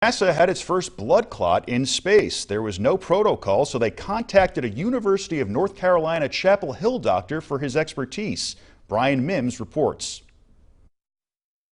NASA had its first blood clot in space. There was no protocol, so they contacted a University of North Carolina Chapel Hill doctor for his expertise. Brian Mims reports.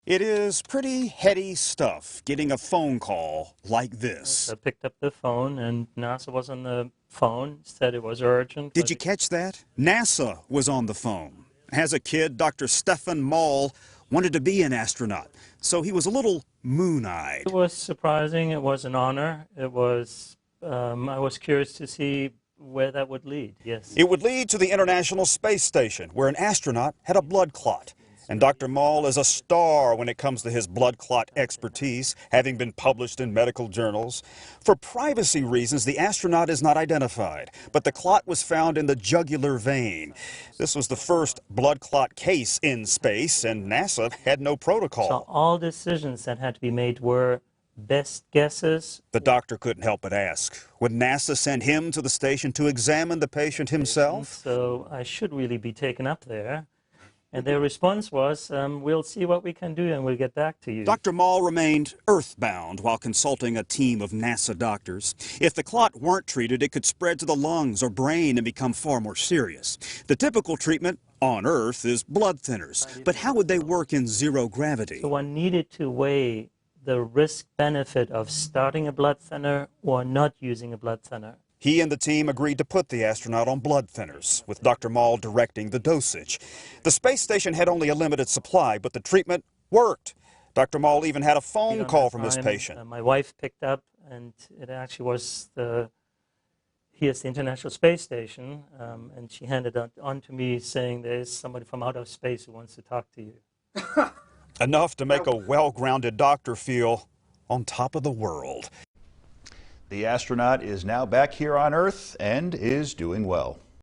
It is pretty heady stuff, getting a phone call like this. I picked up the phone and NASA was on the phone, said it was urgent. Did you catch that? NASA was on the phone. As a kid, Dr. Stefan Moll wanted to be an astronaut, so he was a little moon-eyed. It was surprising. It was an honor. It was, I was curious to see where that would lead, yes. It would lead to the International Space Station, where an astronaut had a blood clot. And Dr. Moll is a star when it comes to his blood clot expertise, having been published in medical journals. For privacy reasons, the astronaut is not identified, but the clot was found in the jugular vein. This was the first blood clot case in space, and NASA had no protocol. So all decisions that had to be made were best guesses. The doctor couldn't help but ask, would NASA send him to the station to examine the patient himself? So I should really be taken up there. And their response was, we'll see what we can do and we'll get back to you. Dr. Moll remained earthbound while consulting a team of NASA doctors. If the clot weren't treated, it could spread to the lungs or brain and become far more serious. The typical treatment on Earth is blood thinners. But how would they work in zero gravity? So one needed to weigh the risk-benefit of starting a blood thinner or not using a blood thinner. He and the team agreed to put the astronaut on blood thinners, with Dr. Moll directing the dosage. The space station had only a limited supply, but the treatment worked. Dr. Moll even had a phone call from his patient. My wife picked up, and it actually was here's the International Space Station, and she handed it on to me saying there's somebody from outer space who wants to talk to you. Enough to make a well-grounded doctor feel on top of the world. The astronaut is now back here on Earth and is doing well.